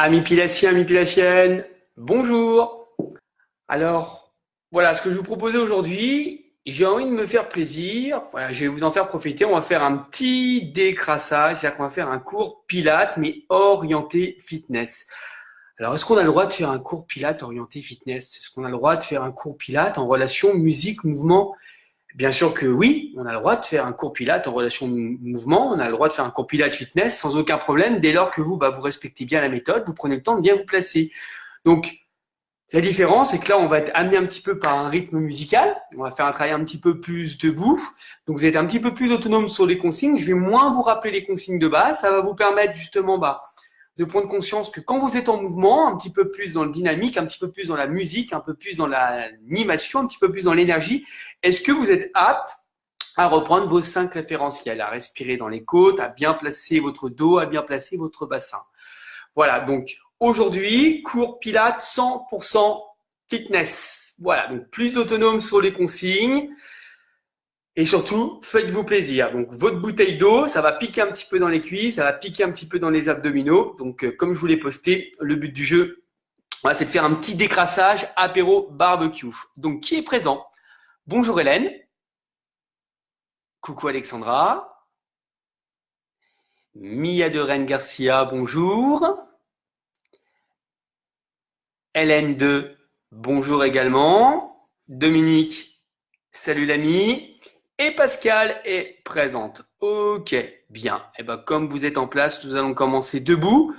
Amis pilassiens, amis pilassiennes, bonjour. Alors, voilà ce que je vous proposais aujourd'hui. J'ai envie de me faire plaisir. Voilà, je vais vous en faire profiter. On va faire un petit décrassage, c'est-à-dire qu'on va faire un cours Pilates, mais orienté fitness. Alors, est-ce qu'on a le droit de faire un cours Pilates orienté fitness? Est-ce qu'on a le droit de faire un cours Pilates en relation musique-mouvement? Bien sûr que oui, on a le droit de faire un cours Pilates en relation mouvement, on a le droit de faire un cours Pilates fitness sans aucun problème, dès lors que vous, vous respectez bien la méthode, vous prenez le temps de bien vous placer. Donc, la différence, c'est que là, on va être amené un petit peu par un rythme musical, on va faire un travail un petit peu plus debout, donc vous êtes un petit peu plus autonome sur les consignes, je vais moins vous rappeler les consignes de base, ça va vous permettre justement de prendre conscience que quand vous êtes en mouvement, un petit peu plus dans le dynamique, un petit peu plus dans la musique, un peu plus dans l'animation, un petit peu plus dans l'énergie, est-ce que vous êtes apte à reprendre vos 5 référentiels, à respirer dans les côtes, à bien placer votre dos, à bien placer votre bassin? Voilà, donc aujourd'hui, cours Pilates 100% fitness. Voilà, donc plus autonome sur les consignes. Et surtout, faites-vous plaisir. Donc, votre bouteille d'eau, ça va piquer un petit peu dans les cuisses, ça va piquer un petit peu dans les abdominaux. Donc, comme je vous l'ai posté, le but du jeu, voilà, c'est de faire un petit décrassage apéro barbecue. Donc, qui est présent? Bonjour Hélène. Coucou Alexandra. Mia de Rennes Garcia, bonjour. Hélène de, bonjour également. Dominique, salut l'ami. Et Pascal est présente. Ok, bien. Et ben, comme vous êtes en place, nous allons commencer debout.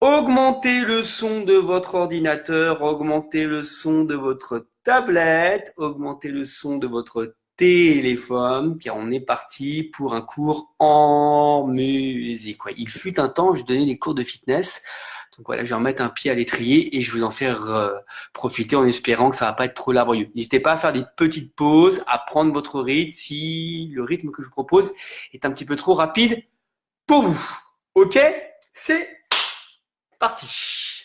Augmentez le son de votre ordinateur, augmentez le son de votre tablette, augmentez le son de votre téléphone, car on est parti pour un cours en musique. Ouais, il fut un temps, je donnais des cours de fitness. Donc voilà, je vais remettre un pied à l'étrier et je vais vous en faire profiter en espérant que ça va pas être trop laborieux. N'hésitez pas à faire des petites pauses, à prendre votre rythme si le rythme que je vous propose est un petit peu trop rapide pour vous. Ok? C'est parti.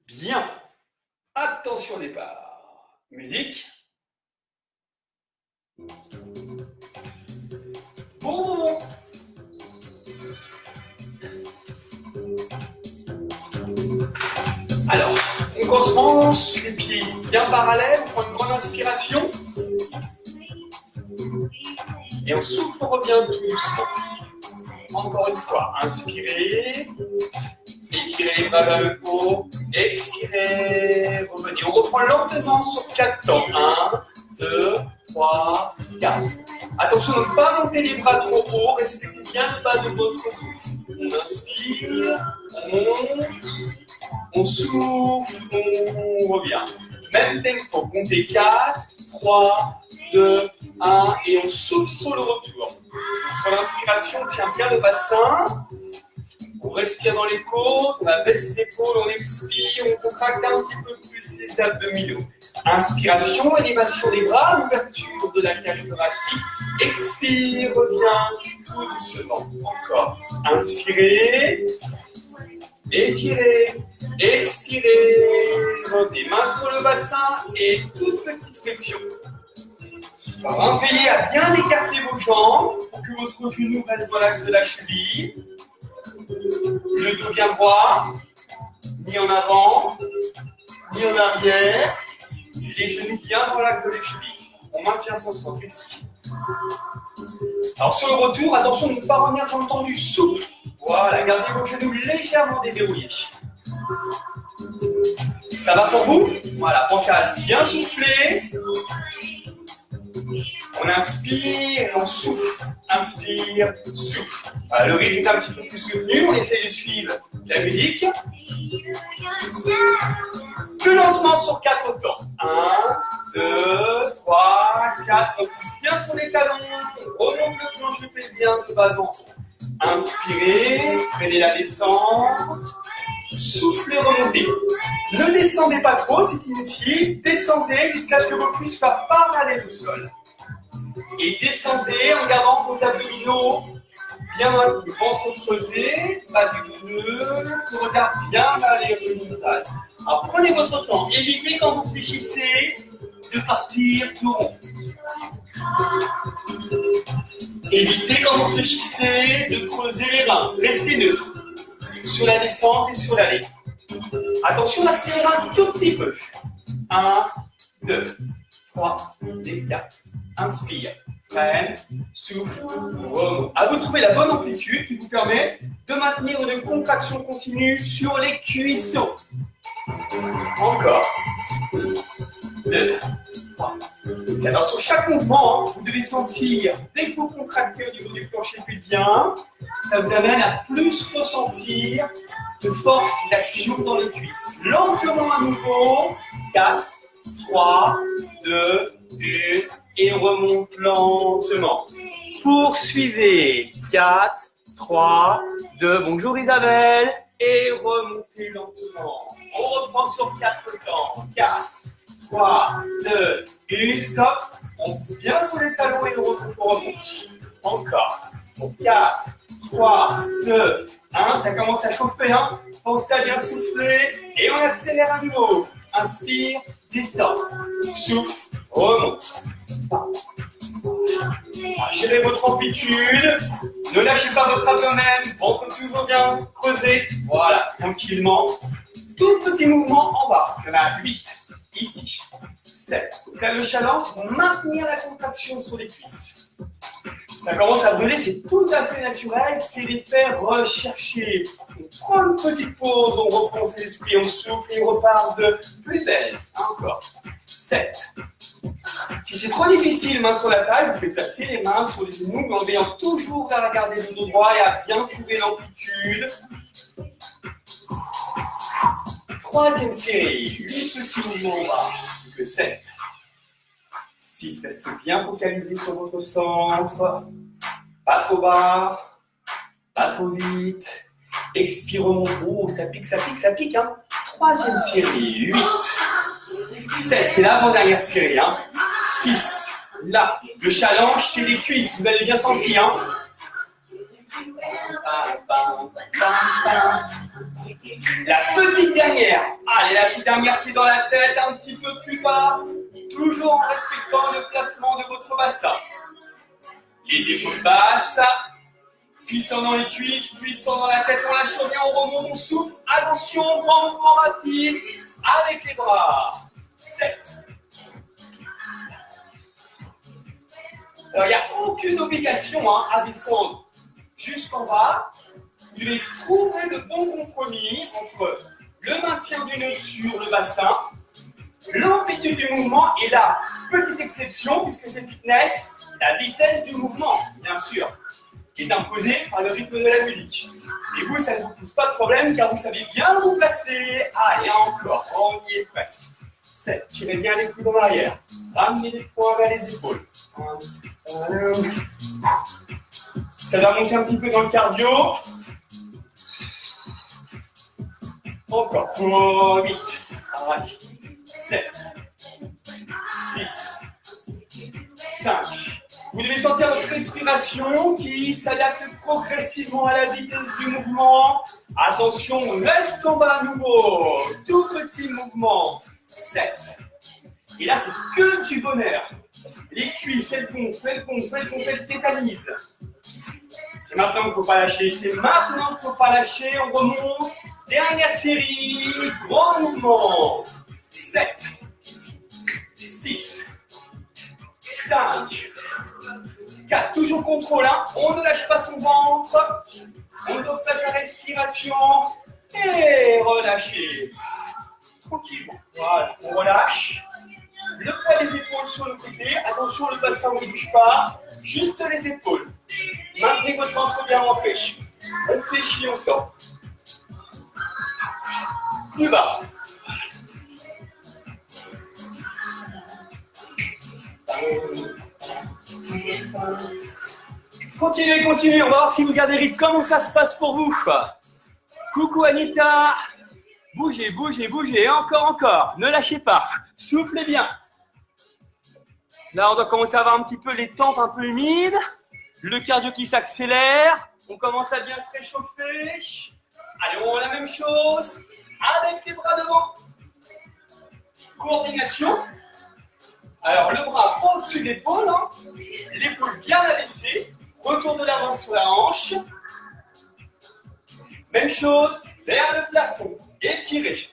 Bien. Attention au départ. Musique. Bon. Alors, on commence les pieds bien parallèles, on prend une grande inspiration. Et on souffle, on revient tout doucement. Encore une fois, inspirez. Étirez les bras vers le haut. Expirez. Revenez. On reprend lentement sur 4 temps. 1, 2, 3, 4. Attention de ne pas monter les bras trop haut. Respectez bien le bas de votre dos. On inspire. On monte. On souffle. On revient. Même tempo. Comptez 4, 3, 2, 1. Et on souffle sur le retour. Donc, sur l'inspiration, on tient bien le bassin. On respire dans les côtes, on abaisse les épaules, on expire, on contracte un petit peu plus les abdominaux. Inspiration, élévation des bras, ouverture de la cage thoracique. Expire, reviens tout doucement. Encore. Inspirez. Étirez. Expirez. Revenez. Main sur le bassin et toute petite flexion. Veillez à bien écarter vos jambes pour que votre genou reste dans l'axe de la cheville. Le dos bien droit, ni en avant, ni en arrière. Les genoux bien dans l'axe de la cheville. On maintient son centre ici. Alors sur le retour, attention de ne pas revenir dans le tendu, souple. Voilà, gardez vos genoux légèrement déverrouillés. Ça va pour vous? Voilà, pensez à bien souffler. On inspire, on souffle. Inspire, souffle. Voilà, le rythme est un petit peu plus soutenu. On essaye de suivre la musique. Plus lentement sur 4 temps. 1, 2, 3, 4. On pousse bien sur les talons. On remonte le plancher pelvien de bas en haut. Inspirez, freinez la descente. Soufflez, remontez. Ne descendez pas trop, c'est inutile. Descendez jusqu'à ce que vos cuisses soient parallèles au sol. Et descendez en gardant vos abdominaux bien maintenus. Ventre creusé, bas du creux, le regard bien vers les horizontales. Alors prenez votre temps. Évitez quand vous fléchissez de partir tout rond. Évitez quand vous fléchissez de creuser les reins. Restez neutre sur la descente et sur l'allée. Attention, on accélère un tout petit peu. 1, 2, 3 et 4. Inspire, freine, souffle, remonte. À vous de trouver la bonne amplitude qui vous permet de maintenir une contraction continue sur les cuissons. Encore. 2, 3. Alors sur chaque mouvement, vous devez sentir, dès que vous contractez au niveau du plancher pelvien, ça vous amène à plus ressentir de force d'action dans les cuisses. Lentement à nouveau. 4, 3, 2, 1, et on remonte lentement. Poursuivez. 4, 3, 2, bonjour Isabelle, et remontez lentement. On reprend sur 4 temps. 4, 3, 2, 1, stop. On pousse bien sur les talons et on remonte. Encore. 4, 3, 2, 1. Ça commence à chauffer. Hein. Pensez à bien souffler. Et on accélère à nouveau. Inspire, descend. Souffle, remonte. Gérez votre amplitude. Ne lâchez pas votre abdomen. Ventre toujours bien creusé. Voilà, tranquillement. Tout petit mouvement en bas. Il y en a 8. Ici. 7. Là, le challenge, maintenir la contraction sur les cuisses. Ça commence à brûler, c'est tout à fait naturel, c'est les faire rechercher. On prend une petite pause, on reprend ses esprits, on souffle et on repart de plus belle. Encore. 7. Si c'est trop difficile, main sur la taille, vous pouvez placer les mains sur les genoux, mais en veillant toujours à regarder le dos droit et à bien trouver l'amplitude. 3e série, 8 petits mouvements en bas, le 7. 6, restez bien focalisé sur votre centre. Pas trop bas, pas trop vite. Expire, remonte. Oh, ça pique, ça pique, ça pique. Hein. 3e série, 8. 7, c'est l'avant-dernière série. Hein. 6, là. Le challenge, c'est les cuisses. Vous avez bien senti. Hein. La petite dernière. Allez, la petite dernière, c'est dans la tête, un petit peu plus bas. Toujours en respectant le placement de votre bassin. Les épaules basses, puissant dans les cuisses, puissant dans la tête, on lâche bien, on remonte, on souffle. Attention, grand mouvement rapide avec les bras. 7. Alors, il n'y a aucune obligation à descendre jusqu'en bas. Vous devez trouver le bon compromis entre le maintien du nœud sur le bassin, l'amplitude du mouvement et la petite exception, puisque c'est fitness, la vitesse du mouvement, bien sûr, qui est imposée par le rythme de la musique. Et vous, ça ne vous pose pas de problème, car vous savez bien vous placer. Allez, encore, on y est presque. 7, tirez bien les coudes en arrière. Ramenez les poings vers les épaules. Ça va monter un petit peu dans le cardio. Encore, 8, 7, 6, 5. Vous devez sentir votre respiration qui s'adapte progressivement à la vitesse du mouvement. Attention, on reste en bas à nouveau. Tout petit mouvement. 7. Et là, c'est que du bonheur. Les cuisses, elles gonflent, elles gonflent, elles gonflent, elles se tétanisent. C'est maintenant qu'il ne faut pas lâcher. C'est maintenant qu'il ne faut pas lâcher. On remonte. Dernière série. Grand mouvement. 7. 6. 5. 4. Toujours contrôle. Hein. On ne lâche pas son ventre. On observe sa respiration. Et relâchez. Tranquillement. Voilà. On relâche. Le poids des épaules sur le côté. Attention, le bassin ne bouge pas. Juste les épaules. Maintenez votre ventre bien rentré. On fléchit encore. Plus bas. Continuez, continuez. On va voir si vous gardez rythme. Comment ça se passe pour vous? Coucou Anita. Bougez, bougez, bougez. Encore, encore. Ne lâchez pas. Soufflez bien. Là, on doit commencer à avoir un petit peu les tempes un peu humides. Le cardio qui s'accélère. On commence à bien se réchauffer. Allez, on a la même chose. Avec les bras devant. Coordination. Alors, le bras pas au-dessus de l'épaule, hein. L'épaule bien abaissée. Retour de l'avant sur la hanche. Même chose, vers le plafond. Étirez.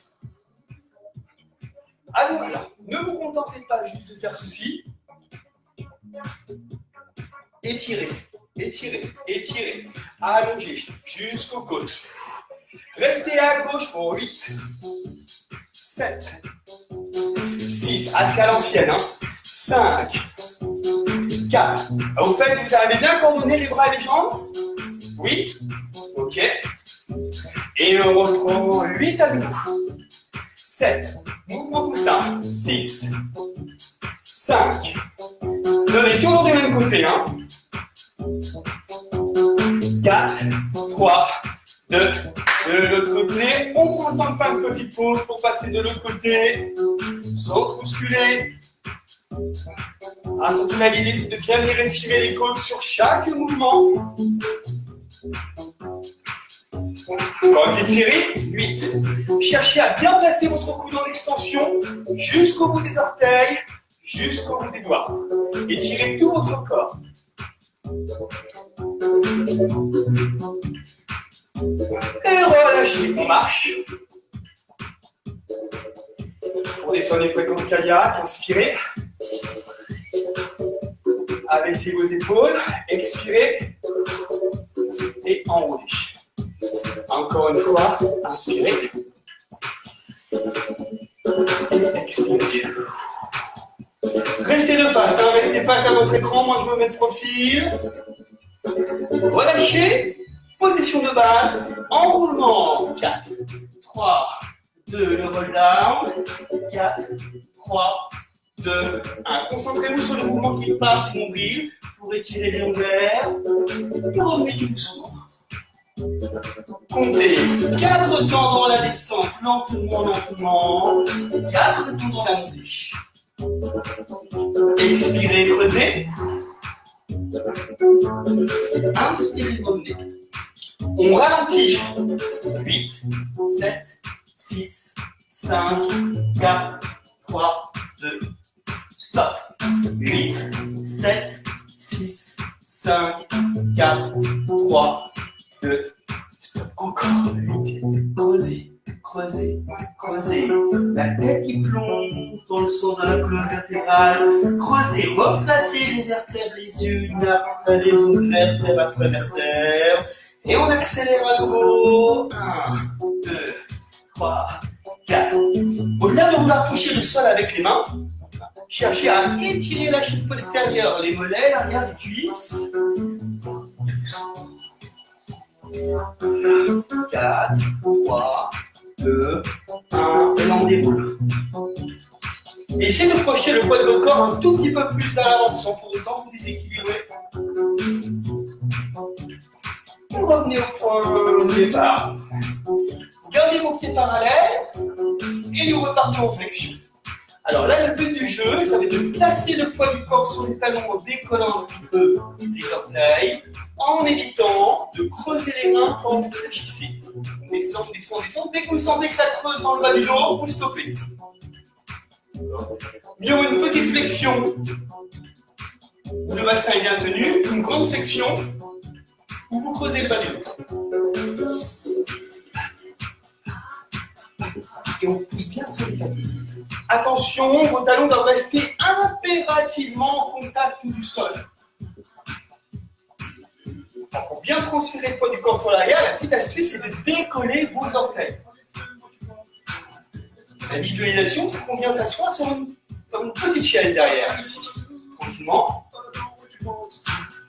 Alors, ne vous contentez pas juste de faire ceci. Étirez, étirez, étirez. Allongez jusqu'aux côtes. Restez à gauche pour 8, 7, 6, assez à l'ancienne, hein. 5, 4. Vous faites, vous avez bien coordonné les bras et les jambes? Oui? Ok. Et on reprend 8 à nouveau. 7, mouvement coussin. 6, 5. Donnez toujours du même côté, hein. 4, 3, 2, de l'autre côté. On prend le temps de faire une petite pause pour passer de l'autre côté, sans bousculer. Surtout l'idée, c'est de bien venir étirer les côtes sur chaque mouvement. Quand étirez, 8. Cherchez à bien placer votre coude en extension jusqu'au bout des orteils, jusqu'au bout des doigts. Étirez tout votre corps. Et relâchez, on marche. On descend les fréquences cardiaques, inspirez. Abaissez vos épaules, expirez et enroulez. Encore une fois, inspirez. Et expirez. Restez de face, hein, restez face à votre écran, moi je me mets de profil. Relâchez, position de base, enroulement. 4, 3, 2, le roll down. 4, 3, 2, 1. Concentrez-vous sur le mouvement qui part du nombril pour étirer les lombaires. Et revenez doucement. Comptez 4 temps dans la descente, lentement, lentement. 4 temps dans la montée. Expirez, creusez. Inspirez, revenez. On ralentit. 8, 7, 6, 5, 4, 3, 2, stop. 8, 7, 6, 5, 4, 3, 2, stop. Encore 8, creusez. Creusez, creusez, la tête qui plonge dans le centre de la colonne latérale. Creusez, replacez les vertèbres les unes après les autres, vertèbre après vertèbre. Et on accélère à nouveau. 1, 2, 3, 4. Au-delà de vouloir toucher le sol avec les mains, cherchez à étirer la cheville postérieure, les mollets, l'arrière des cuisses. 4, 3, 2, 1, et là on déroule. Essayez de projeter le poids de votre corps un tout petit peu plus vers l'avant sans pour autant vous déséquilibrer. Vous revenez au point de départ. Gardez vos pieds parallèles et nous repartons en flexion. Alors là, le but du jeu, ça va être de placer le poids du corps sur les talons en décollant un petit peu les orteils, en évitant de creuser les mains quand vous fléchissez. Descend, descend, descend. Dès que vous sentez que ça creuse dans le bas du dos, vous stoppez. Mieux une petite flexion où le bassin est bien tenu, une grande flexion où vous creusez le bas du dos. Et on pousse bien sur les talons. Attention, vos talons doivent rester impérativement en contact du sol. Alors, pour bien transférer le poids du corps sur l'arrière, la petite astuce, c'est de décoller vos orteils. La visualisation, c'est qu'on vient s'asseoir sur une petite chaise derrière, ici. Tranquillement.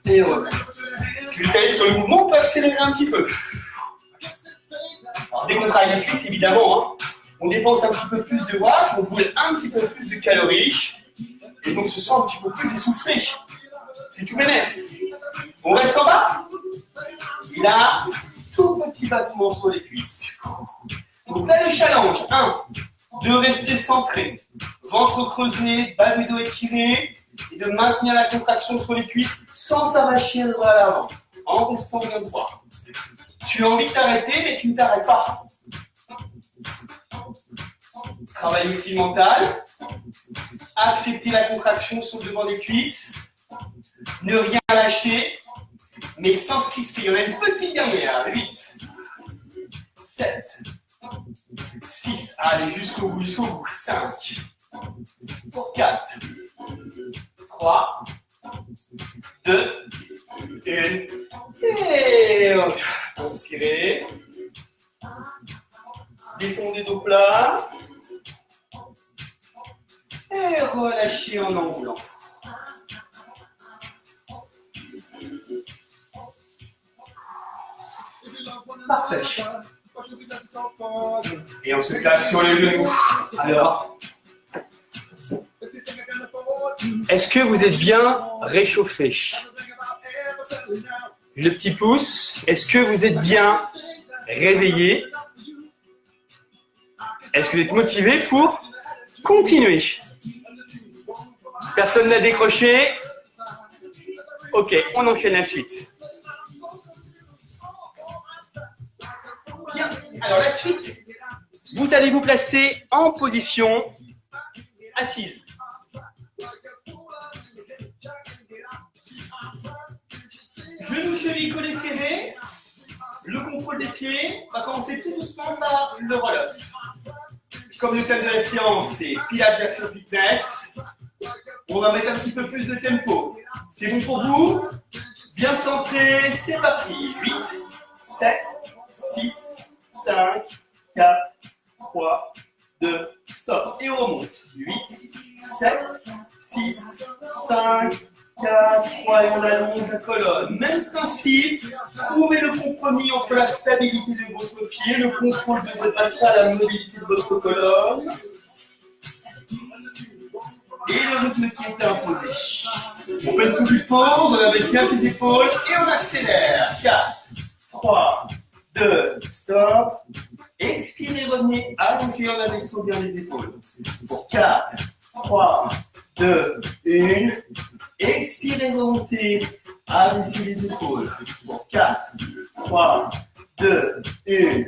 Et voilà. Si vous allez sur le mouvement, on peut accélérer un petit peu. Alors, dès qu'on travaille les cuisses, évidemment, hein, on dépense un petit peu plus de watts, on brûle un petit peu plus de calories, et donc se sent un petit peu plus essoufflé. C'est tout bénef. On reste en bas. Et là, tout petit battement sur les cuisses. Donc là, le challenge, 1, de rester centré, ventre creusé, bas du dos étiré, et de maintenir la contraction sur les cuisses sans s'arracher le bras à l'avant, en restant bien droit. Tu as envie de t'arrêter, mais tu ne t'arrêtes pas. Travail aussi mental. accepter la contraction sur le devant des cuisses. Ne rien lâcher, mais sans se crisper. Il y en a une petite dernière. 8, 7, 6. Allez, jusqu'au bout, jusqu'au bout. 5, pour 4, 3, 2, 1. Et inspirez. Descendez dos plat. Et relâchez en enroulant. Parfait. Et on se place sur les genoux. Alors, est-ce que vous êtes bien réchauffé? Le petit pouce, est-ce que vous êtes bien réveillé? Est-ce que vous êtes motivé pour continuer? Personne n'a décroché? Ok, on enchaîne la suite. Bien, alors la suite, vous allez vous placer en position assise. Genoux, chevilles, collés serrés. Le contrôle des pieds va commencer tout doucement par le roll-up. Comme le thème de la séance, c'est Pilates version fitness. On va mettre un petit peu plus de tempo. C'est bon pour vous? Bien centré, c'est parti. 8, 7, 6, 5, 4, 3, 2, stop. Et on remonte. 8, 7, 6, 5, 4, 3, et on allonge la colonne. Même principe, trouvez le compromis entre la stabilité de votre pied, le contrôle de votre bassin, la mobilité de votre colonne, et le rythme qui est imposé. On fait une petite pause, on abaisse bien ses épaules, et on accélère. 4, 3, 2, stop. Expirez, revenez allongé en abaissant bien les épaules. Pour 4, 3, 2, 1. Expirez, remontez, abaissez les épaules. Pour 4, 3, 2, 1.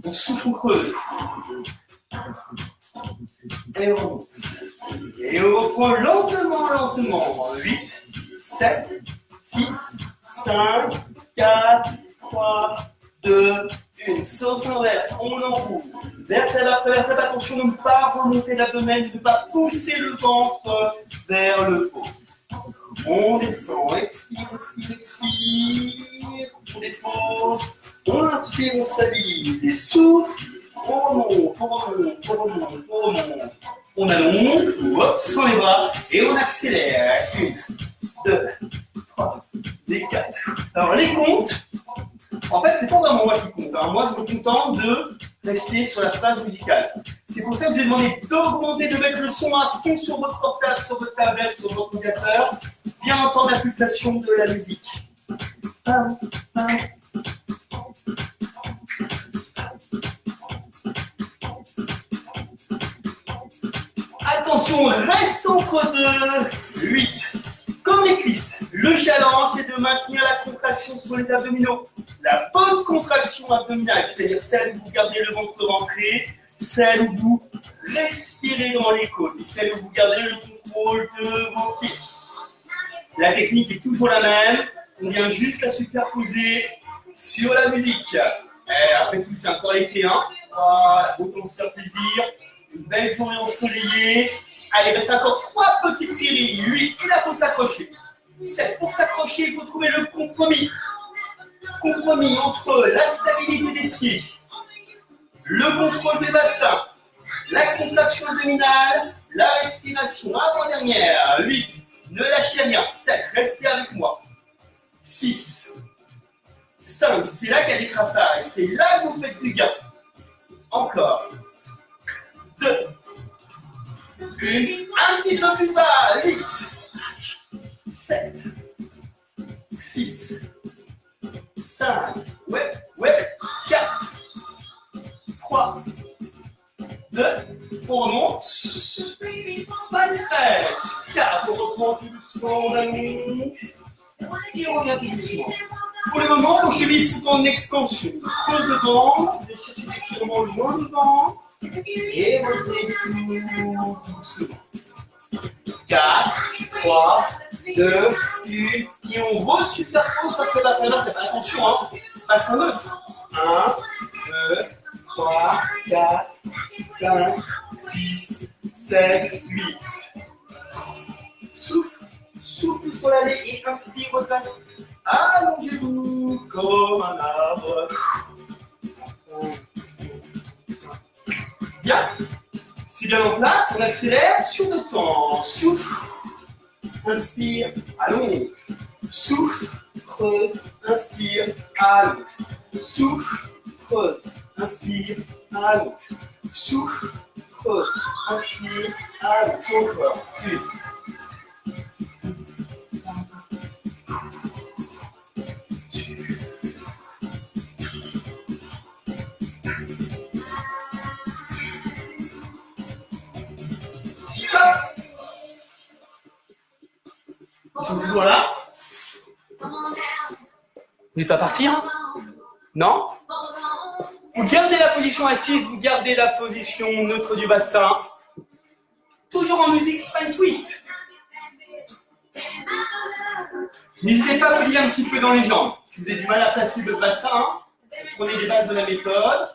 On souffle, on creuse. Et on remonte. Et on reprend lentement, lentement. 8, 7, 6, 5, 4, 3, 2, 1. Sens inverse, on enroule. Vertèbre après vertèbre, attention de ne pas remonter l'abdomen, de ne pas pousser le ventre vers le haut. On descend, expire, expire, expire. On dépose, on inspire, on stabilise. Et souffle, on remonte, on remonte, on remonte, on remonte. On allonge, hop, sans les bras, et on accélère. 1, 2, 3, et 4. Alors les comptes, en fait, c'est pas vraiment moi qui compte. Hein. Moi, je me contente de rester sur la phase musicale. C'est pour ça que je vous ai demandé d'augmenter, de mettre le son à fond sur votre portable, sur votre tablette, sur votre ordinateur. Bien entendre la pulsation de la musique. Attention, reste entre deux. 8. Comme les cuisses, le challenge est de maintenir la contraction sur les abdominaux. La bonne contraction abdominale, c'est-à-dire celle où vous gardez le ventre rentré, celle où vous respirez dans les côtes, celle où vous gardez le contrôle de vos pieds. La technique est toujours la même, on vient juste la superposer sur la musique. Et après tout, c'est encore été, hein. Voilà, autant se faire plaisir. Une belle journée ensoleillée. Allez, il reste encore 3 petites séries. 8, et là, il faut s'accrocher. 7, pour s'accrocher, il faut trouver le compromis. Compromis entre la stabilité des pieds, le contrôle des bassins, la contraction abdominale, la respiration. Avant-dernière. 8, ne lâchez rien. 7, restez avec moi. 6, 5, c'est là qu'il y a des traçages. C'est là que vous faites du gain. Encore. 2, 1, un petit peu plus bas. 8, 7, 6, 5, ouais, 4, 3, 2, on remonte. Spine stretch. 4, on reprend tout doucement, on allonge. Et on revient tout doucement. Pour le moment, vos chevilles sont en extension. Creuse le ventre, allez chercher l'étirement loin devant. Et revenez tout doucement. 4, 3, 2, 1. Et on re-superpose votre vertébrale. Attention, hein. Passe un autre. 1, 2, 3, 4, 5, 6, 7, 8. Souffle, souffle sur la nez et inspire, replace. Allongez-vous comme un arbre. Bien. C'est bien en place, on accélère sur notre temps. Souffle, inspire, allonge. Souffle, creuse, inspire, allonge. Souffle, creuse, inspire, allonge. Souffle, creuse, inspire, allonge. Encore. Une. Stop. Ils sont toujours là? Vous n'êtes pas parti, hein? Non? Vous gardez la position assise, vous gardez la position neutre du bassin. Toujours en musique spine twist. N'hésitez pas à plier un petit peu dans les jambes. Si vous avez du mal à placer le bassin, vous prenez les bases de la méthode,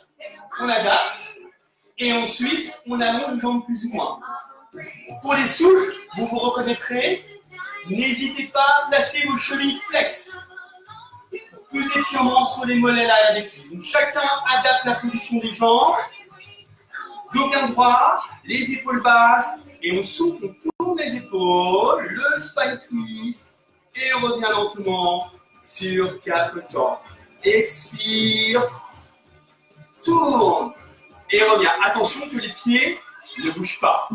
on adapte, et ensuite on allonge les jambes plus ou moins. Pour les souffles, vous vous reconnaîtrez. N'hésitez pas à placer vos chevilles flex. Plus d'étirements sur les mollets là des pieds. Donc chacun adapte la position des jambes. Dos bien droit, les épaules basses, et on souffle, on tourne les épaules, le spine twist, et on revient lentement sur 4 temps. Expire, tourne, et revient. Attention que les pieds ne bougent pas.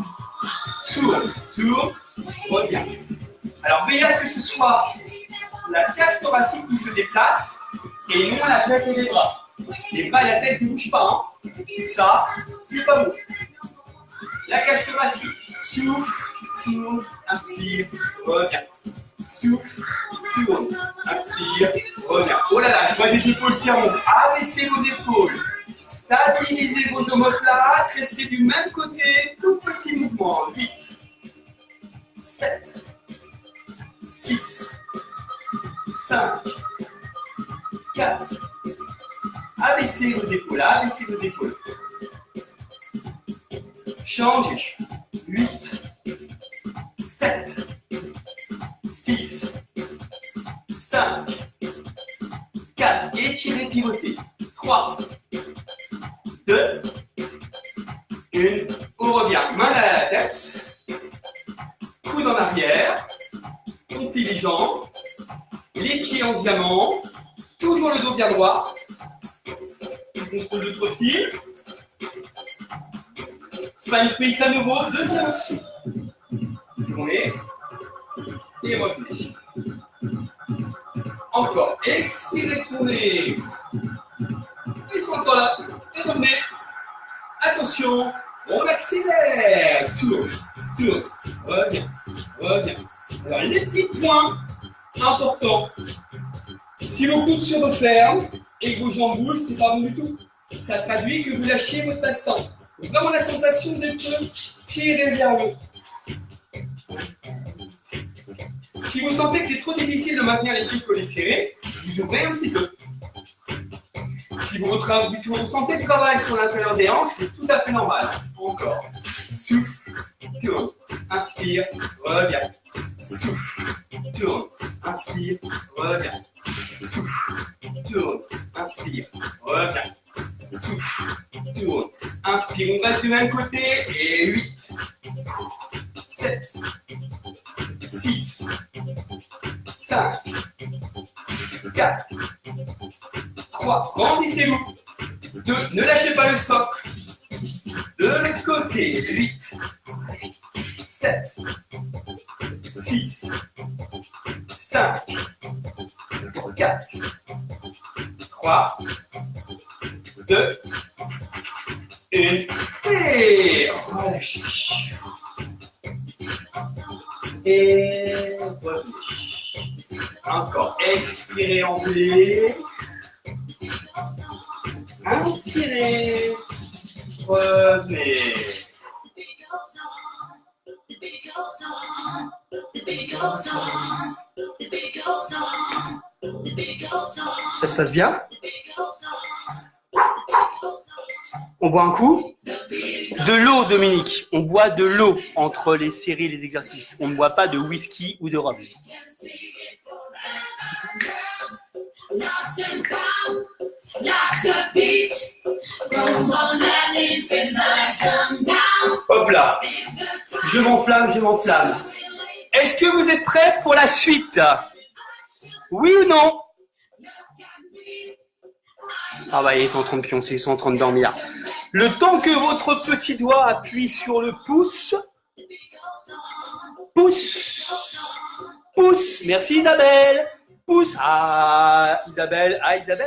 Tourne, tourne, revient. Alors veillez à ce que ce soit la cage thoracique qui se déplace et non la tête et les bras. Les bras et la tête ne bougent pas. Hein. Ça, c'est pas bon. La cage thoracique. Souffle, tourne, inspire, revient. Souffle, tourne, inspire, revient. Oh là là, je vois des épaules qui remontent. Abaissez vos épaules. Stabilisez vos omoplates. Restez du même côté. Tout petit mouvement. 8, 7, 6, 5, 4. Abaissez vos épaules, abaissez vos épaules. Changez. 8, 7, 6, 5, 4. Étirez, pivotez. 3, 2, 1. On revient. Main à la tête. Coude en arrière. Comptez les jambes. Les pieds en diamant. Toujours le dos bien droit. Contre l'autre fil. Spine twist à nouveau. Deuxième option. Tournez. Et revenez. Encore. Expirez, tournez. Ils sont encore là. Et revenez. Attention. On accélère. Tourne. Tourne. Reviens. Reviens. Alors, les petits points importants. Si vos coudes se referment et que vos jambes bougent, c'est pas bon du tout. Ça traduit que vous lâchez votre bassin. Donc, vraiment la sensation d'être tiré vers le haut. Si vous sentez que c'est trop difficile de maintenir les pieds collés serrés, vous ouvrez un petit peu. Si vous sentez le travail sur l'intérieur des hanches, c'est tout à fait normal. Encore. Souffle, tourne, inspire, reviens. Souffle, tourne, inspire, reviens. Souffle, tourne, inspire, reviens. Souffle, tourne, inspire. On reste du même côté. Et 8, 7, 6, 5, 4, 3. Remplissez-vous. 2. Ne lâchez pas le socle. De l'autre côté. 8, 7, 6, 5, 4, 3, 2, 1. Et relâchez. Et revenez. Encore. Expirez en V. Inspirez. Revenez. Ça se passe bien? On boit un coup? De l'eau, Dominique. On boit de l'eau entre les séries et les exercices. On ne boit pas de whisky ou de rhum. Hop là. Je m'enflamme, je m'enflamme. Est-ce que vous êtes prêts pour la suite? Oui ou non? Ah bah ils sont en train de pioncer, ils sont en train de dormir. Le temps que votre petit doigt appuie sur le pouce. Pouce. Pouce. Merci Isabelle. Pouce. Ah Isabelle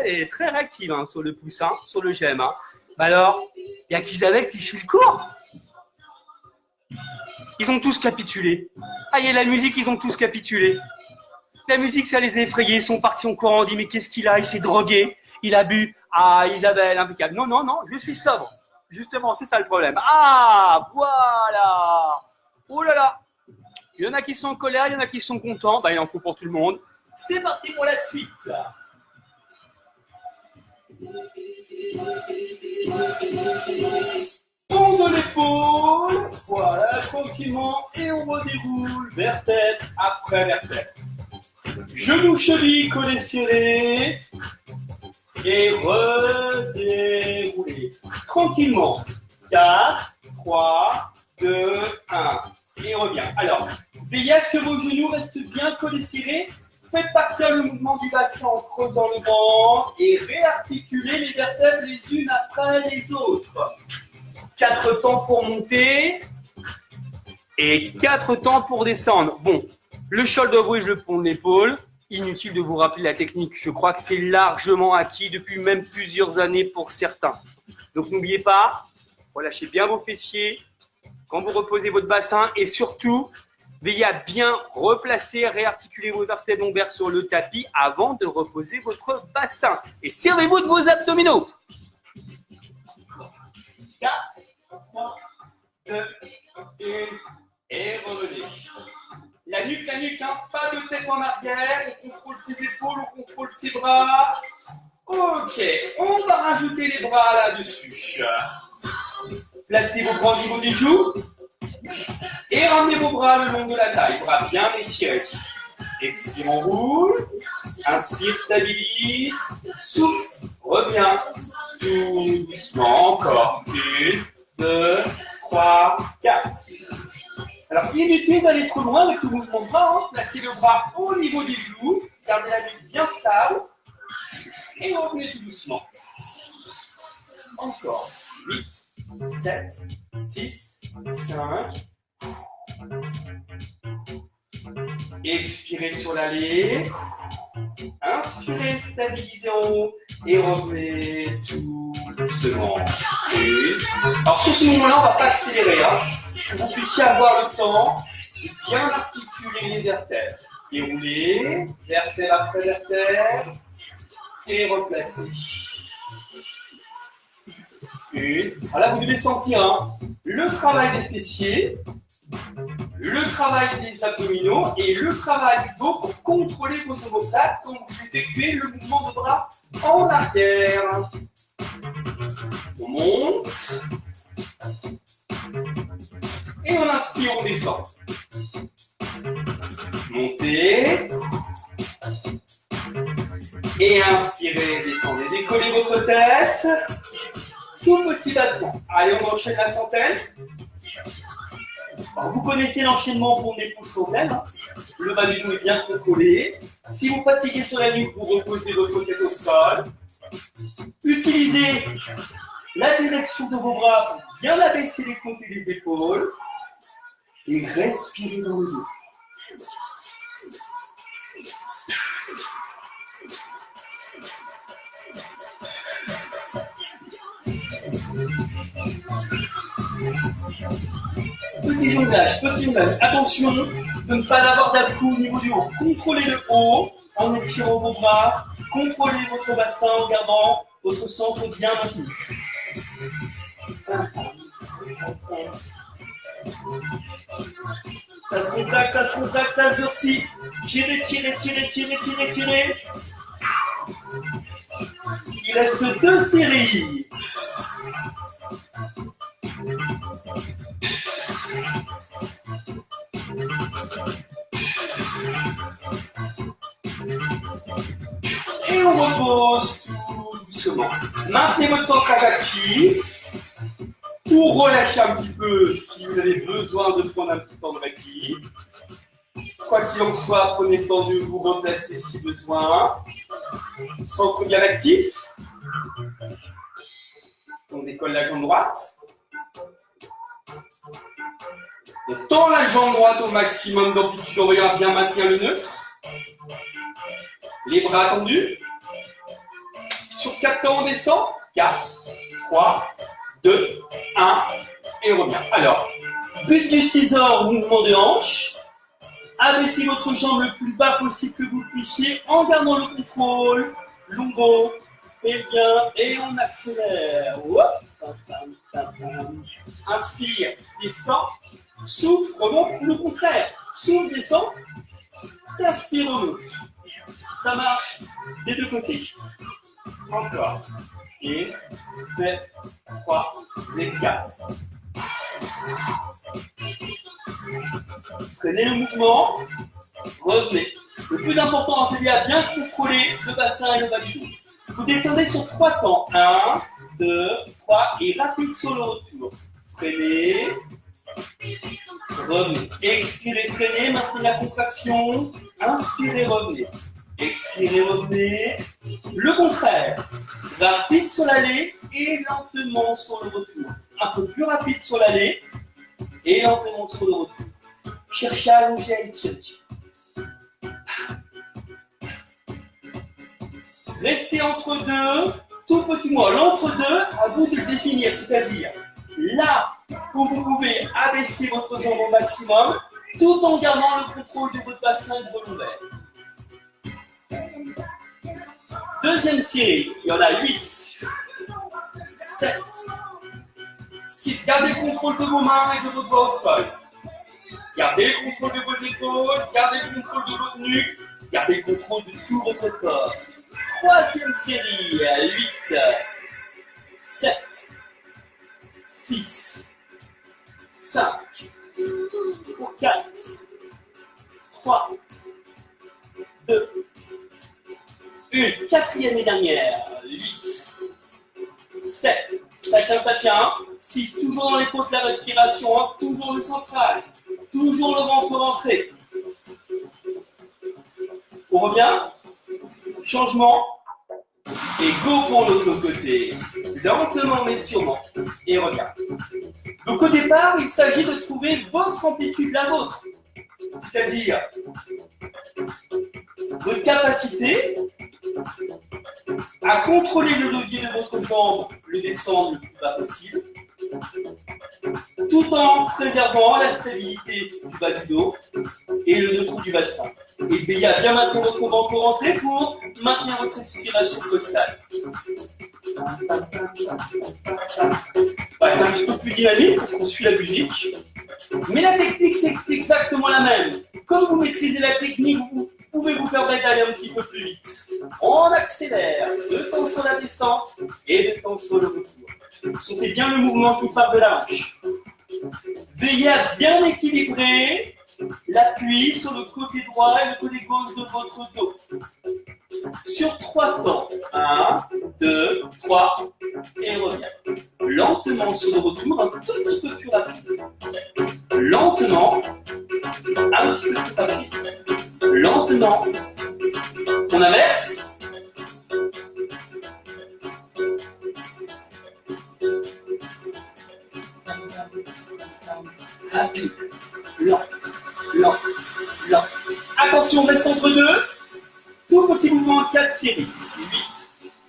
est très réactive hein, sur le pouce, hein, sur le j'aime. Hein. Bah alors, il n'y a qu'Isabelle qui suit le cours. Ils ont tous capitulé. Ah, il y a la musique, ils ont tous capitulé. La musique, ça les a effrayés, ils sont partis en courant, on dit mais qu'est-ce qu'il a? Il s'est drogué, il a bu. Ah, Isabelle, impeccable. Non, non, non, je suis sobre. Justement, c'est ça le problème. Ah, voilà. Oh là là. Il y en a qui sont en colère, il y en a qui sont contents. Bah, il en faut pour tout le monde. C'est parti pour la suite. On de l'épaule, voilà, tranquillement, et on redéroule, vertèbre après vertèbre. Genoux, chevilles, collés serrés, et redérouler. Tranquillement. 4, 3, 2, 1. Et revient. Alors, veillez à ce que vos genoux restent bien collés serrés. Faites partir le mouvement du bassin en creusant le ventre et réarticulez les vertèbres les unes après les autres. 4 temps pour monter et 4 temps pour descendre. Bon, le shoulder bridge, le pont de l'épaule. Inutile de vous rappeler la technique. Je crois que c'est largement acquis depuis même plusieurs années pour certains. Donc n'oubliez pas, relâchez bien vos fessiers quand vous reposez votre bassin et surtout, veillez à bien replacer, réarticuler vos vertèbres lombaires sur le tapis avant de reposer votre bassin. Et servez-vous de vos abdominaux. 4, 3, 2, 1 et revenez. La nuque, hein, pas de tête en arrière, on contrôle ses épaules, on contrôle ses bras. Ok, on va rajouter les bras là-dessus. Placez vos bras au niveau des joues et ramenez vos bras le long de la taille, bras bien étirés. Expire, on roule. Inspire, stabilise. Souffle, reviens. Tout doucement, encore. 1, 2, 3, 4. Alors, inutile d'aller trop loin avec le mouvement de bras. Hein. Placez le bras au niveau des joues. Gardez la nuque bien stable. Et revenez tout doucement. Encore. 8, 7, 6, 5. Expirez sur l'allée. Inspirez, stabilisez en haut. Et revenez tout doucement. Alors, sur ce moment-là, on ne va pas accélérer. Hein. Pour que vous puissiez avoir le temps de bien articuler les vertèbres. Déroulez, vertèbre après vertèbre, et replacez. Voilà, vous devez sentir hein, le travail des fessiers, le travail des abdominaux et le travail du dos pour contrôler vos omoplates quand vous effectuez le mouvement de bras en arrière. On monte. Et on inspire, on descend. Montez. Et inspirez, descendez. Décollez votre tête. Tout petit battement. Allez, on enchaîne la centaine. Alors, vous connaissez l'enchaînement pour l'épaule centaine. Hein. Le bas du dos est bien contrôlé. Si vous fatiguez sur la nuque, vous reposez votre tête au sol. Utilisez la direction de vos bras pour bien abaisser les côtes et les épaules. Et respirez dans le dos. Petit jonglage, petit jonglage. Attention de ne pas avoir d'abcou au niveau du haut. Contrôlez le haut en étirant vos bras. Contrôlez votre bassin en gardant votre centre bien maintenu. Ça se contracte, ça se contracte, ça se durcit. Tirez, tirez, tirez, tirez, tirez, tirez. Il reste 2 séries. Et on repose tout doucement. Maintenez votre centrage actif. Pour relâcher un petit peu, si vous avez besoin de prendre un petit temps de répit. Quoi qu'il en soit, prenez le temps de vous replacer si besoin. Centre bien actif. On décolle la jambe droite. On tend la jambe droite au maximum d'amplitude. On va bien maintenir le neutre. Les bras tendus. Sur 4 temps, on descend. 4, 3, 2, 1. Et on revient. Alors, but du scissor, mouvement de hanche. Abaissez votre jambe le plus bas possible que vous puissiez en gardant le contrôle. Lungo. Et bien, et on accélère. Inspire, descend. Souffle, remonte. Le contraire. Souffle, descend. Inspire, remonte. Ça marche des deux côtés. Encore. Et 7, 3, et 4. Prenez le mouvement. Revenez. Le plus important, c'est bien contrôler le bassin et le bas du dos. Vous descendez sur 3 temps. 1, 2, 3 et rapide sur le retour. Freinez. Revenez. Expirez, freinez. Maintenez la contraction. Inspirez, revenez. Expirez, revenez. Le contraire. Rapide sur l'aller et lentement sur le retour. Un peu plus rapide sur l'aller et lentement sur le retour. Cherchez à allonger, à étirer. Restez entre deux, tout petit mois. L'entre-deux, à vous de le définir, c'est-à-dire là où vous pouvez abaisser votre jambe au maximum, tout en gardant le contrôle de votre bassin et de vos lombaires. Deuxième série, il y en a 8, 7, 6. Gardez le contrôle de vos mains et de votre doigt au sol. Gardez le contrôle de vos épaules, gardez le contrôle de votre nuque, gardez le contrôle de tout votre corps. Troisième série, 8, 7, 6, 5, 4, 3, 2, 1. Quatrième et dernière, 8, 7, ça tient, 6, toujours dans les côtes de la respiration, toujours le centrage, toujours le ventre rentré. On revient, changement, et go pour l'autre côté, lentement mais sûrement, et regarde. Donc au départ, il s'agit de trouver votre amplitude, la vôtre, c'est-à-dire votre capacité à contrôler le levier de votre jambe, le descendre le plus bas possible, tout en préservant la stabilité du bas du dos et le neutre du bassin. Et veillez à bien maintenir votre ventre rentré pour maintenir votre respiration costale. Ouais, c'est un petit peu plus dynamique parce qu'on suit la musique. Mais la technique, c'est exactement la même. Comme vous maîtrisez la technique, vous pouvez vous permettre d'aller un petit peu plus vite. On accélère, 2 temps sur la descente et 2 temps sur le retour. Sentez bien le mouvement qui part de la hanche. Veillez à bien équilibrer l'appui sur le côté droit et le côté gauche de votre dos. Sur 3 temps. 1, 2, 3 et revient. Lentement sur le retour, un tout petit peu plus rapide. Lentement, un petit peu plus rapide. Lentement. On inverse. Rapide. Lent. Lent. Lent. Attention, reste entre deux. Tout petit mouvement, 4 séries. 8,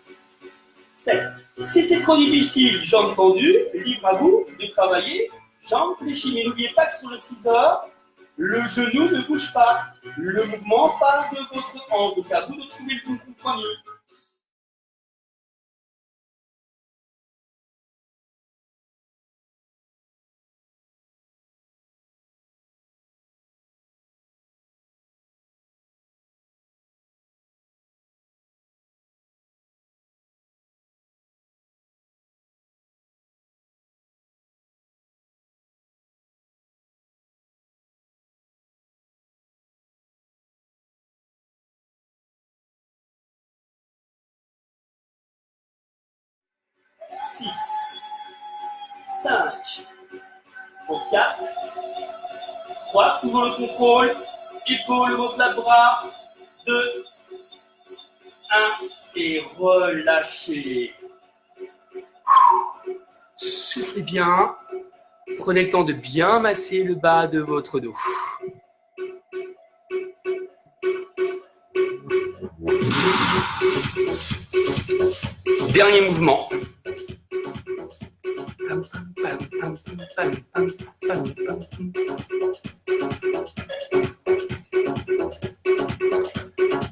7. Si c'est trop difficile, jambes tendues, libre à vous de travailler, jambes fléchies. Mais n'oubliez pas que sur le scissor, le genou ne bouge pas. Le mouvement part de votre hanche. Donc à vous de trouver le bon compromis. 6, 5, pour 4, 3, toujours le contrôle, épaule, omoplate, bras, 2, 1, et relâchez. Soufflez bien. Prenez le temps de bien masser le bas de votre dos. Dernier mouvement.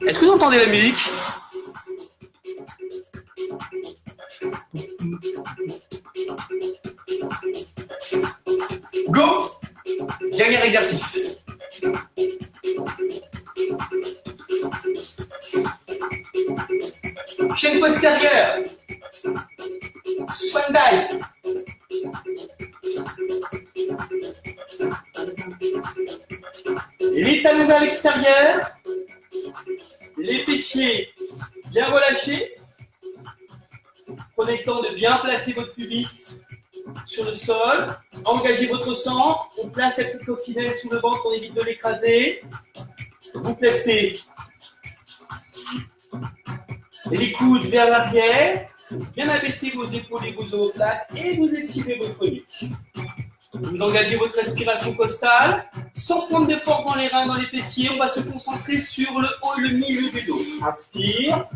Est-ce que vous entendez la musique? Go! Dernier exercice. Chaîne postérieure. Swan dive. Les talons vers l'extérieur. Les fessiers bien relâchés. Prenez le temps de bien placer votre pubis sur le sol. Engagez votre centre. On place la petite coccinelle sous le ventre, on évite de l'écraser. Vous placez les coudes vers l'arrière. Bien abaisser vos épaules et vos omoplates et vous étirez votre nuque. Vous engagez votre respiration costale. Sans prendre de force dans les reins, dans les fessiers, on va se concentrer sur le haut et le milieu du dos. Inspire.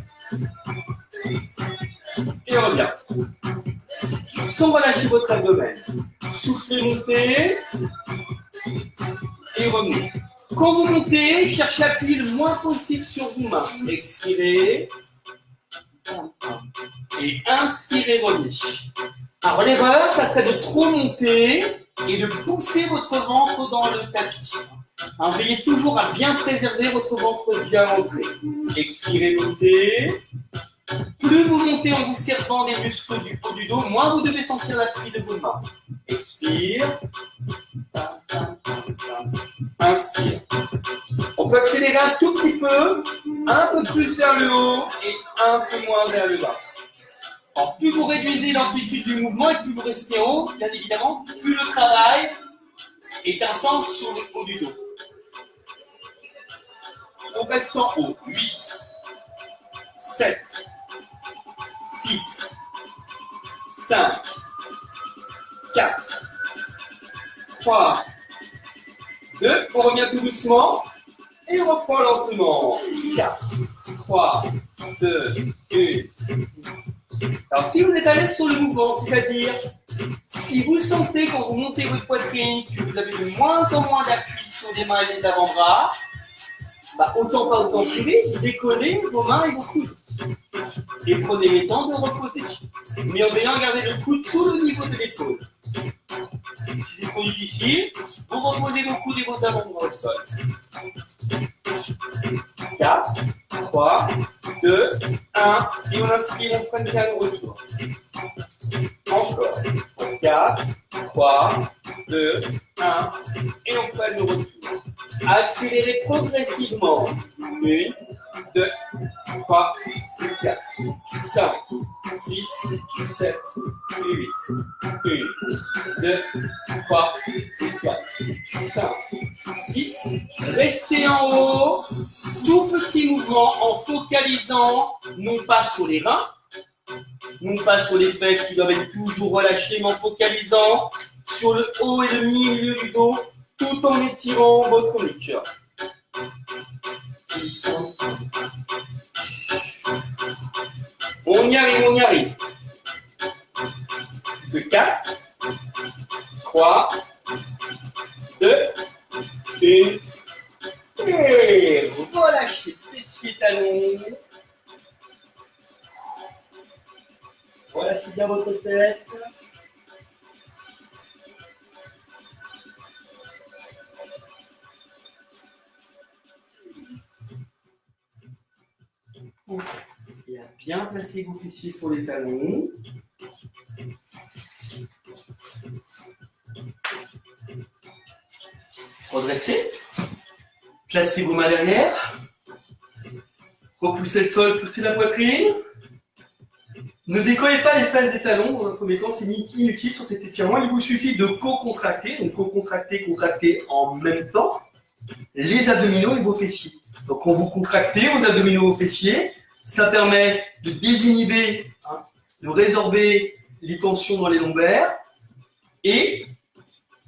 Et revient. Sans relâcher votre abdomen. Soufflez, montez. Et revenez. Quand vous montez, cherchez à appuyer le moins possible sur vos mains. Expirez. Et inspirez, revenez. Alors l'erreur, ça serait de trop monter et de pousser votre ventre dans le tapis. Alors, veillez toujours à bien préserver votre ventre bien rentré. Expirez, montez. Plus vous montez en vous servant les muscles du haut du dos, moins vous devez sentir l'appui de vos mains. Expire. Inspire. On peut accélérer un tout petit peu, un peu plus vers le haut et un peu moins vers le bas. Alors, plus vous réduisez l'amplitude du mouvement et plus vous restez en haut, bien évidemment, plus le travail est intense sur le haut du dos. On reste en haut. 8, 7, 6, 5, 4, 3, 2, on revient tout doucement et on reprend lentement. 4, 3, 2, 1. Alors si vous êtes à l'aise sur le mouvement, c'est-à-dire si vous sentez quand vous montez votre poitrine que vous avez de moins en moins d'appui sur les mains et les avant-bras, bah, autant pas autant priver, décollez vos mains et vos coudes. Et prenez le temps de reposer. Mais en veillant à garder le coude sous le niveau de l'épaule. Si c'est trop difficile, vous reposez vos coudes et vos avant-bras au sol. 4, 3, 2, 1. Et on inspire, on freine bien le retour. Encore. 4, 3, 2, 1. Et on freine le retour. Accélérez progressivement. 1, 2, 3, 4, 5, 6, 7, 8, 1, 2, 3, 4, 5, 6. Restez en haut. Tout petit mouvement en focalisant non pas sur les reins, non pas sur les fesses qui doivent être toujours relâchées, mais en focalisant sur le haut et le milieu du dos, tout en étirant votre nuque. On y arrive, on y arrive. De 4, 3, 2, 1. Et relâchez fessiers, talons. Relâchez bien votre tête. Et à bien placer vos fessiers sur les talons. Redressez. Placez vos mains derrière. Repoussez le sol, poussez la poitrine. Ne décollez pas les fesses des talons dans un premier temps, c'est inutile sur cet étirement. Il vous suffit de co-contracter, donc co-contracter, contracter en même temps les abdominaux et vos fessiers. Donc quand vous contractez vos abdominaux et vos fessiers, ça permet de désinhiber, de résorber les tensions dans les lombaires et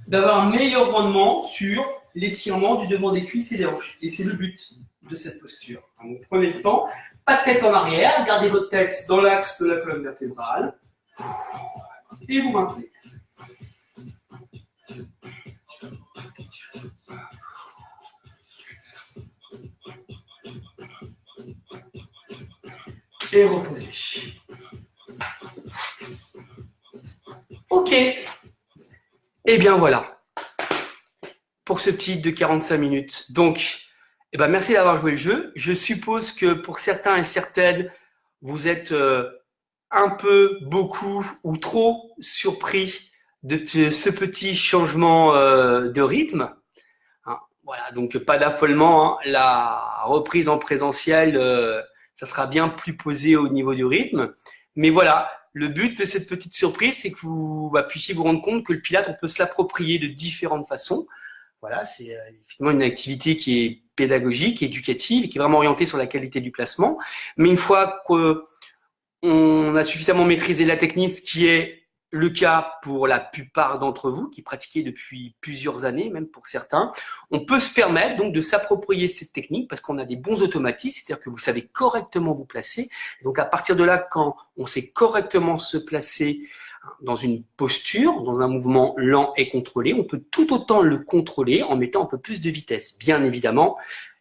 d'avoir un meilleur rendement sur l'étirement du devant des cuisses et des hanches. Et c'est le but de cette posture. Donc prenez le temps, pas de tête en arrière, gardez votre tête dans l'axe de la colonne vertébrale et vous maintenez. Et reposez. Ok. Et bien voilà. Pour ce petit de 45 minutes. Donc, merci d'avoir joué le jeu. Je suppose que pour certains et certaines, vous êtes un peu, beaucoup ou trop surpris de ce petit changement de rythme. Voilà, donc pas d'affolement. La reprise en présentiel, ça sera bien plus posé au niveau du rythme. Mais voilà, le but de cette petite surprise, c'est que vous puissiez vous rendre compte que le Pilates, on peut se l'approprier de différentes façons. Voilà, c'est effectivement une activité qui est pédagogique, éducative, qui est vraiment orientée sur la qualité du placement. Mais une fois qu'on a suffisamment maîtrisé la technique, ce qui est le cas pour la plupart d'entre vous qui pratiquez depuis plusieurs années, même pour certains, on peut se permettre donc de s'approprier cette technique parce qu'on a des bons automatismes, c'est-à-dire que vous savez correctement vous placer. Donc à partir de là, quand on sait correctement se placer dans une posture, dans un mouvement lent et contrôlé, on peut tout autant le contrôler en mettant un peu plus de vitesse. Bien évidemment,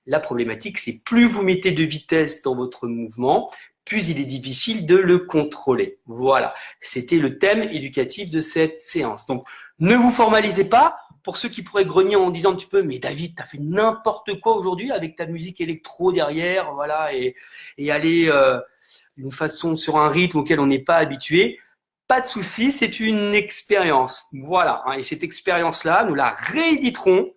la problématique, c'est plus vous mettez de vitesse dans votre mouvement, plus il est difficile de le contrôler. Voilà, c'était le thème éducatif de cette séance. Donc, ne vous formalisez pas. Pour ceux qui pourraient grogner en disant un petit peu, mais David, t'as fait n'importe quoi aujourd'hui avec ta musique électro derrière, voilà, et aller d'une façon sur un rythme auquel on n'est pas habitué. Pas de souci, c'est une expérience. Voilà, et cette expérience-là, nous la rééditerons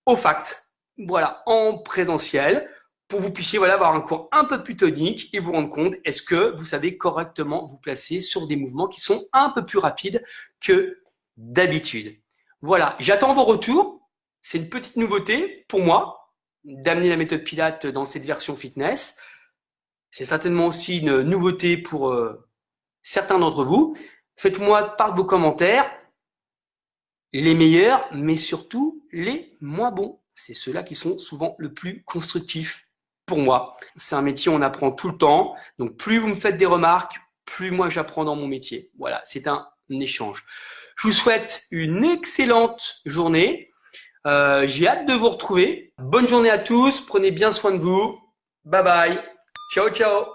au FACT, voilà, en présentiel, pour que vous puissiez avoir un cours un peu plus tonique et vous rendre compte, est-ce que vous savez correctement vous placer sur des mouvements qui sont un peu plus rapides que d'habitude. Voilà, j'attends vos retours. C'est une petite nouveauté pour moi d'amener la méthode Pilates dans cette version fitness. C'est certainement aussi une nouveauté pour certains d'entre vous. Faites-moi part de vos commentaires, les meilleurs, mais surtout les moins bons. C'est ceux-là qui sont souvent le plus constructifs pour moi. C'est un métier où on apprend tout le temps. Donc, plus vous me faites des remarques, plus moi j'apprends dans mon métier. Voilà, c'est un échange. Je vous souhaite une excellente journée. J'ai hâte de vous retrouver. Bonne journée à tous. Prenez bien soin de vous. Bye bye. Ciao, ciao.